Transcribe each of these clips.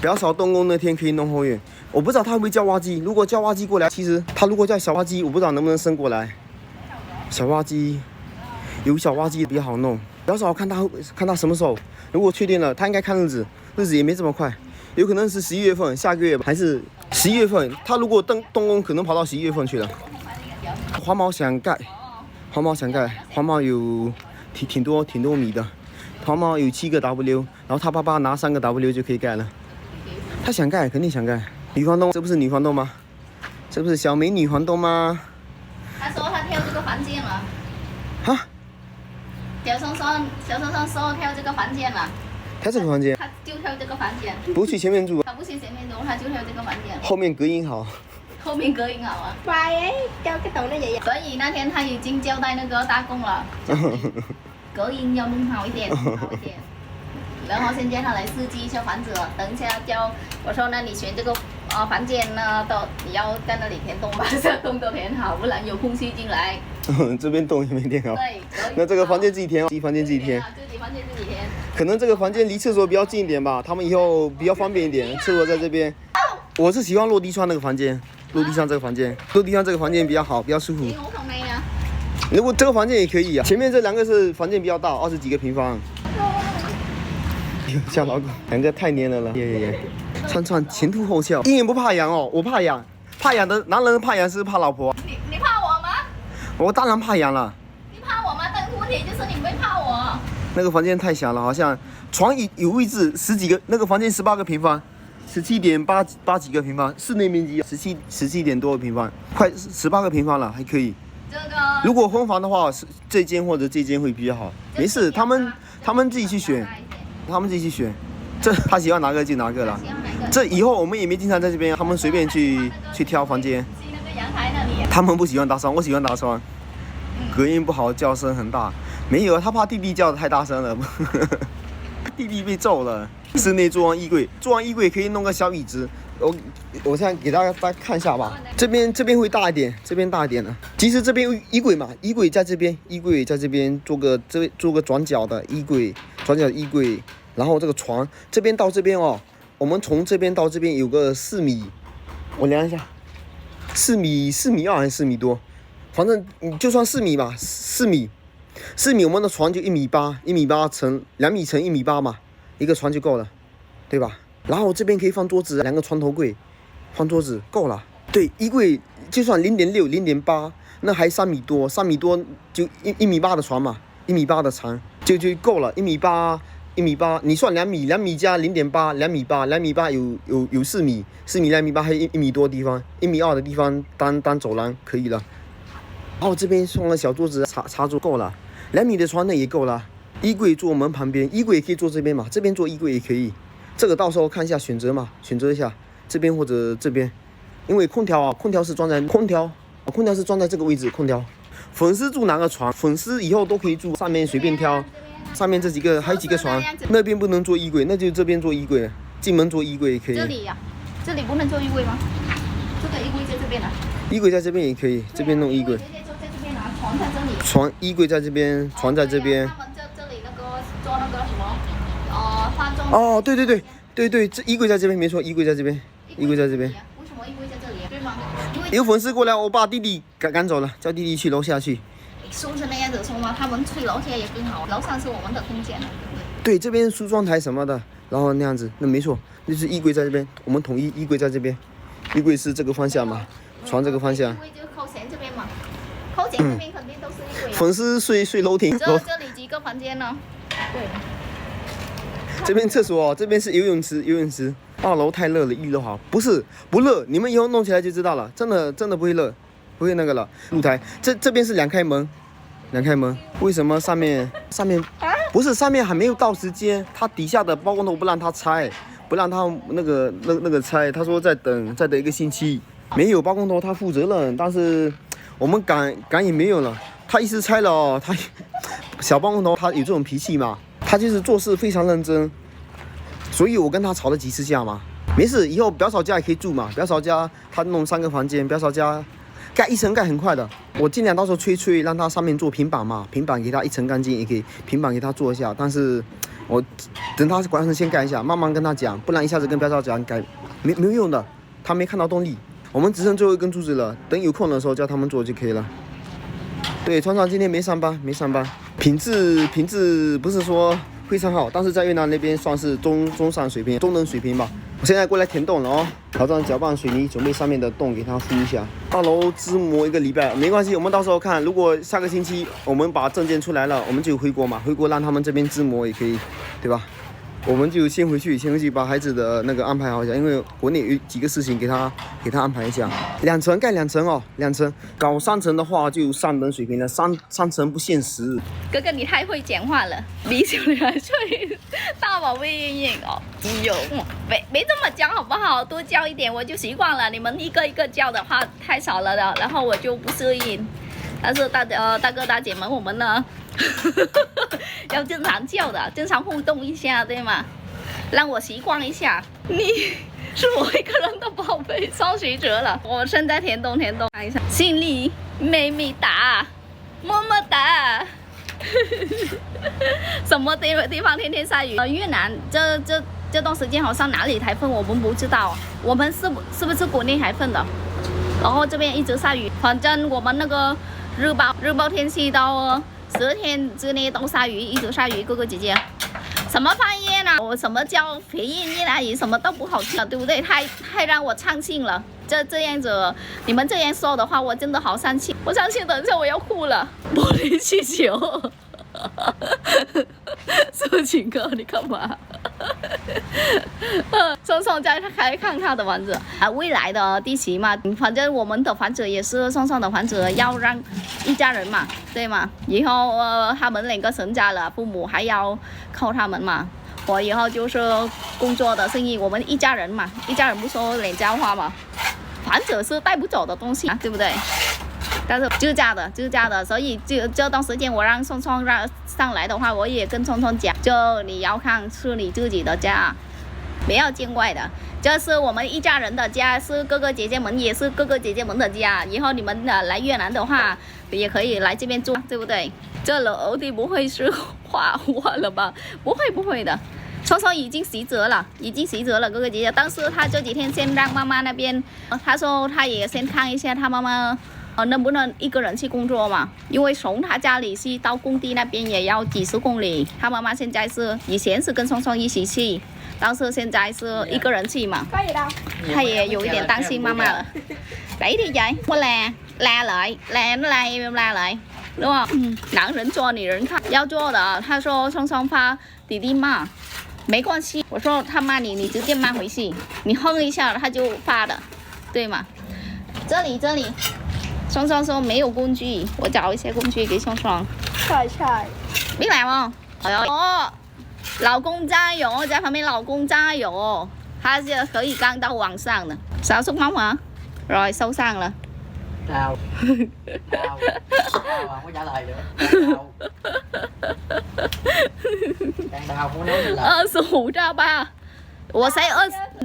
表嫂动工那天可以弄后院，我不知道他会不会叫挖机。如果叫挖机过来，其实他如果叫小挖机，我不知道能不能升过来。小挖机有小挖机比较好弄。表嫂看他什么时候，如果确定了，他应该看日子，日子也没这么快，有可能是11月份，下个月还是11月份。他如果动工，可能跑到11月份去了。黄毛想盖，黄毛有挺多米的。黄毛有7个 W， 然后他爸爸拿3个 W 就可以盖了。他想盖，肯定想盖。女房东，这不是女房东吗？这不是小美女房东吗？他说他挑这个房间了。哈？小松说挑这个房间了。挑这个房间？他就挑这个房间。不去前面住。他不去前面住，他就挑这个房间。后面隔音好。後面隔音好啊。快ấy, cho cái tàu nó vậy. 所以那天他已经交代那个大工了，隔音要弄好一点，然后现在他来设计一下房子，等一下叫我说，那你选这个房间呢，你要在那里填洞，把这洞都填好，不然有空气进来。这边洞也没填好。对。那这个房间自己填，自己房间自己填。自己房间自己填。可能这个房间离厕所比较近一点吧，他们以后比较方便一点，厕所在这边。我是喜欢落地窗那个房间。落地窗这个房间比较好，比较舒服。如果这个房间也可以啊，前面这2个是房间比较大，20几个平方。小老狗，2个太黏了耶！串前凸后翘，一点不怕痒哦，我怕痒，怕痒的男人怕痒是怕老婆。你怕我吗？我当然怕痒了。你怕我吗？但问题就是你没怕我。那个房间太小了，好像床有位置10几个，那个房间18个平方。17.8几个平方，室内面积17点多个平方，快18个平方了，还可以。这个如果分房的话，是这间或者这间会比较好。没事，他们自己去选，这他喜欢哪个就哪个了。这以后我们也没经常在这边，他们随便去挑房间。他们不喜欢打窗，我喜欢打窗。隔音不好，叫声很大。没有，他怕弟弟叫的太大声了。弟弟被揍了。室内做完衣柜，可以弄个小椅子。我现在给大家看一下吧。这边会大一点，这边大一点的。其实这边衣柜嘛，衣柜在这边做个转角的衣柜，然后这个床这边到这边哦，我们从这边到这边有个4米，我量一下，4米2还是4米多，反正就算4米吧，4米，我们的床就1米8，1米8乘2米乘1米8嘛。一个床就够了，对吧？然后这边可以放桌子，2个床头柜，放桌子够了。对，衣柜就算0.6、0.8，那还3米多就1米8的床嘛，1米8的床就够了。1米8，你算2米加0.8，2米8有4米2米8，还有1米多地方，1米2的地方当走廊可以了。然后这边放个小桌子，茶桌够了，2米的床那也够了。衣柜坐门旁边，衣柜也可以坐这边嘛，这边坐衣柜也可以。这个到时候看一下选择一下这边或者这边，因为空调是装在这个位置。空调，粉丝住哪个床？粉丝以后都可以住，上面随便挑。上面这几个还有几个床，那边不能做衣柜，那就这边做衣柜，进门做衣柜也可以。这里这里不能做衣柜吗？这个衣柜在这边啊。衣柜在这边也可以，这边弄衣柜。床在这里。衣柜在这边，床在这边。做那个什么，化妆。哦，对，这衣柜在这边，没错，衣柜在这边。为什么衣柜在这里？对吗？有粉丝过来，我把弟弟赶走了，叫弟弟去楼下去。收成那样子说吗？他们去楼下也更好，楼上是我们的空间。对，这边梳妆台什么的，然后那样子，那没错，就是衣柜在这边，我们统一衣柜在这边，衣柜是这个方向嘛，床这个方向。衣柜就靠前这边嘛，靠前这边肯定都是衣柜。粉丝睡楼顶。这里几个房间呢？对。这边厕所，这边是游泳池。2楼太热了，1楼好。不热，你们以后弄起来就知道了，真的不会热，不会那个了。露台，这边是2开门，为什么上面不是上面还没有到时间？他底下的包工头不让他拆，不让他那个拆，他说再等1个星期。没有包工头他负责任，但是我们赶也没有了。他一时拆了哦，他小包工头他有这种脾气嘛，他就是做事非常认真，所以我跟他吵了几次架嘛。没事，以后表嫂家也可以住嘛。表嫂家他弄3个房间，表嫂家盖1层盖很快的。我尽量到时候催，让他上面做平板嘛，平板给他1层干净也可以，平板给他做一下。但是我等他关上先盖一下，慢慢跟他讲，不然一下子跟彪少讲改没有用的，他没看到动力。我们只剩最后一根柱子了，等有空的时候叫他们做就可以了。对，船长今天没上班，品质不是说非常好，但是在越南那边算是中上水平、中等水平吧。我现在过来填洞了哦，挑战搅拌水泥，准备上面的洞给它铺一下。大楼支模1个礼拜没关系，我们到时候看，如果下个星期我们把证件出来了，我们就回国嘛，回国让他们这边支模也可以，对吧？我们就先回去把孩子的那个安排好一下，因为国内有几个事情给他安排一下。2层盖2层哦，2层搞3层的话就上等水平了，3层不现实。哥哥你太会讲话了，比起来最大宝贝莹莹哦，有没这么教好不好？多教一点我就习惯了。你们一个一个教的话太少了的，然后我就不适应。但是大哥大姐们，我们呢要正常叫的，正常互动一下，对吗？让我习惯一下。你是我一个人的宝贝，双学者了。我正在填洞，看一下，心里美美哒，么么哒。什么地方天天下雨？越南这段时间好像哪里台风我们不知道，我们是不是国内台风的？然后这边一直下雨，反正我们那个日报天气到10天之内都下雨，一直下雨。哥哥姐姐，什么方言啊？我什么叫肥燕越南语，什么都不好听了，对不对？太让我伤心了。这样子，你们这样说的话，我真的好伤心。我相信等一下我要哭了。玻璃气球，色情哥，你干嘛？松松在看他的房子啊，未来的地旗嘛，反正我们的房子也是松松的房子，要让一家人嘛，对吗？以后他们2个成家了，父母还要靠他们嘛。我以后就是工作的生意，我们一家人嘛，一家人不说两家话嘛。房子是带不走的东西啊，对不对？但是自家的，所以这段时间我让松松上来的话，我也跟松松讲，就你要看是你自己的家，不要见外的。这是我们一家人的家，是哥哥姐姐们，也是哥哥姐姐们的家。以后你们来越南的话，也可以来这边住，对不对？这楼梯不会是画了吧？不会的。松松已经习责了，哥哥姐姐。但是他这几天先让妈妈那边，他说他也先看一下他妈妈，能不能一个人去工作嘛？因为从他家里去到工地那边也要几10公里。他妈妈现在以前是跟松松一起去，但是现在是一个人去嘛。他也有一点担心妈妈了。Đấy thì vậy, có la lại, nó la em la lại, đúng không? 男人做女人看，要做的。他说松松怕弟弟骂。没关系，我说他骂你直接骂回去，你哼一下他就发的，对吗？这里，松松说没有工具，我找一些工具给松松。菜，biết làm không？ 哎呦，老公加油，在旁边老公加油，他是可以干到晚上的。Sao xúc móc hả? Rồi sâu sang了。Đau không có trả lời được. Càng đau không có nói là 25兆吧，我才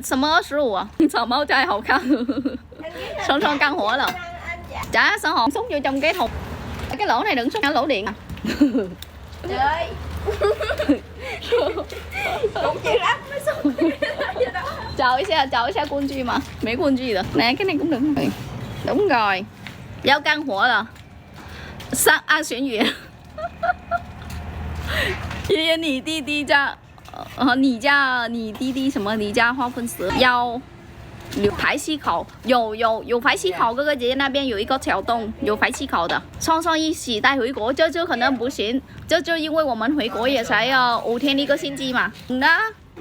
什么25啊？草帽仔好看，松松干活了。Chả sao hồn xúc vô trong cái thùng. Cái lỗ này đừng xúc lỗ điện à. Trời. Cũng chưa lắm mới xúc. Chào一下工具嘛，没工具的。Nè cái này cũng được. Đúng rồi, 要干活了。上安全员。爷爷，你弟弟家，你弟弟什么？你家化粪池要有排气口，有排气口。哥哥姐姐那边有一个小洞，有排气口的。松松一起带回国，这可能不行，就因为我们回国也才5天1个星期嘛。đó,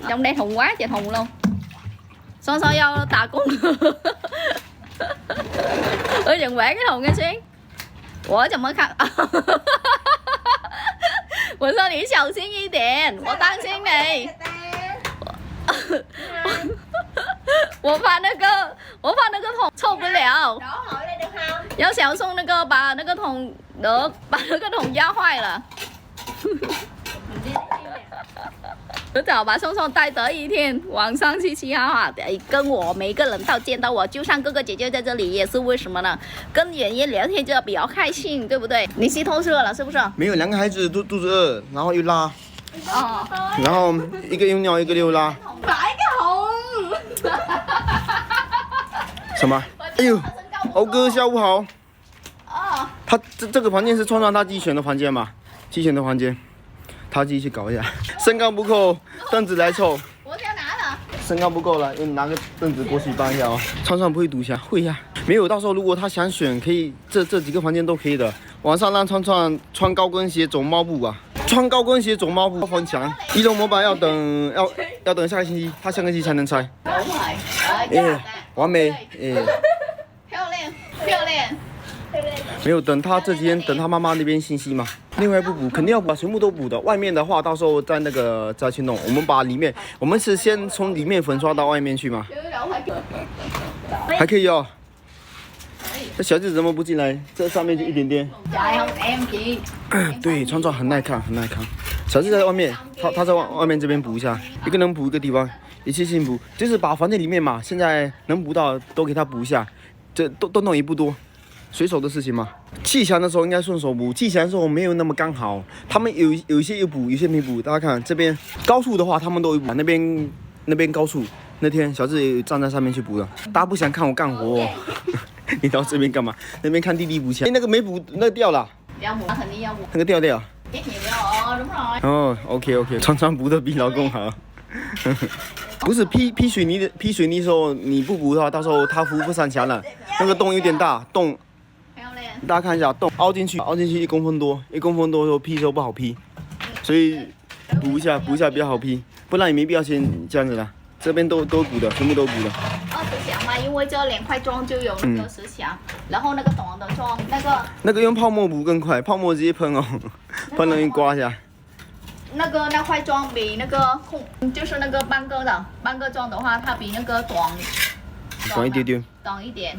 trong đây thùng quá trời thùng luôn.松松要打工。Ơi đừng vẽ cái thùng nghe xuyên. 我怎么看？我说你小心一点，我担心你。我怕那个桶臭不了。Đổ hội đây được không? 要小宋那个把那个桶压坏了。我早把松松带得一天，晚上去嘻哈哈，跟我每个人都见到我，就像哥哥姐姐在这里，也是为什么呢？跟爷爷聊天就比较开心，对不对？你去偷吃了是不是？没有，2个孩子肚子饿，然后又拉，哦，然后一个用尿，一个溜拉。Phải cái hồn. 什么？哎呦，欧哥下午好。哦，他这个房间是川川他自己选的房间嘛？自己选的房间，他自己去搞一下。身高不够，凳子来凑。我要拿了。身高不够了，你拿个凳子过去帮一下哦。川川不会读一下，会呀。没有，到时候如果他想选，可以这几个房间都可以的。晚上让川川穿高跟鞋走猫步啊，穿高跟鞋走猫步很强。移动模板要等下个星期，他下个星期才能拆。 Đúng rồi. Eh, 完美。哎，漂亮，漂亮。没有等他这几天等他妈妈那边信息嘛。另外不补，肯定要补，全部都补的。外面的话，到时候再再去弄。我们把里面，我们是先从里面粉刷到外面去嘛。还可以哦。这小姐怎么不进来？这上面就一点点。 Trời không em chị. 对，川川很耐看，很耐看。小姐在外面，她在外面这边补一下，一个人补一个地方，一次性补，就是把房间里面嘛，现在能补到都给她补一下，这都弄也不多，随手的事情嘛。砌墙的时候应该顺手补，砌墙的时候没有那么刚好，他们有一些有补，有些没补。大家看这边高处的话，他们都有补，那边高处，那天小智也站在上面去补的。大家不想看我干活、哦。你到这边干嘛？那边看弟弟补墙。哎，那个没补，那个掉了。 Dạ một hình đi một 那个掉掉。 ít nhiều rồi, đúng rồi. 哦 ，OK， 川川补的比老公好。不是劈水泥的时候你不补的话，到时候它扶不上墙了。那个洞有点大，洞 漂亮. 大家看一下，洞凹进去1公分多，1公分多的时候劈的时候不好劈，所以补一下比较好劈，不然也没必要先这样子了。这边都补的，全部都补的。 石墙嘛，因为这2块砖就有那个石墙，然后那个短的砖，那个用泡沫补更快，泡沫直接喷哦，喷了一刮一下。那块砖比那个就是那个半个砖的话，它比那个短一丢丢，短一点，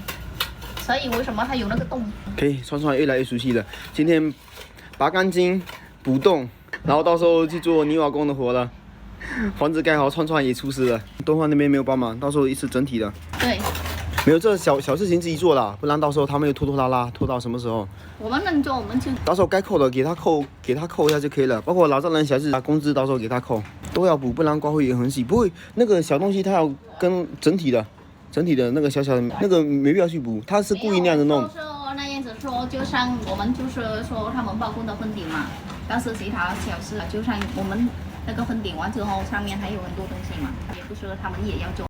所以为什么它有那个洞？可以，川川越来越熟悉了。今天拔干净，补洞，然后到时候去做泥瓦工的活了。 房子盖好，川川也出师了。东方那边没有帮忙，到时候一次整体的。对，没有这小事情自己做了，不然到时候他们又拖拉拉，拖到什么时候？我们能做我们就。到时候该扣的给他扣一下就可以了。包括老丈人小事工资，到时候给他扣，都要补，不然刮会也很细。不会那个小东西，他要跟整体的那个小的那个没必要去补，他是故意那样子弄。就是那样子说，就像我们就是说他们包工的封顶嘛，但是其他小事就像我们。 那个封顶完之后，上面还有很多东西嘛，也不是他们也要做。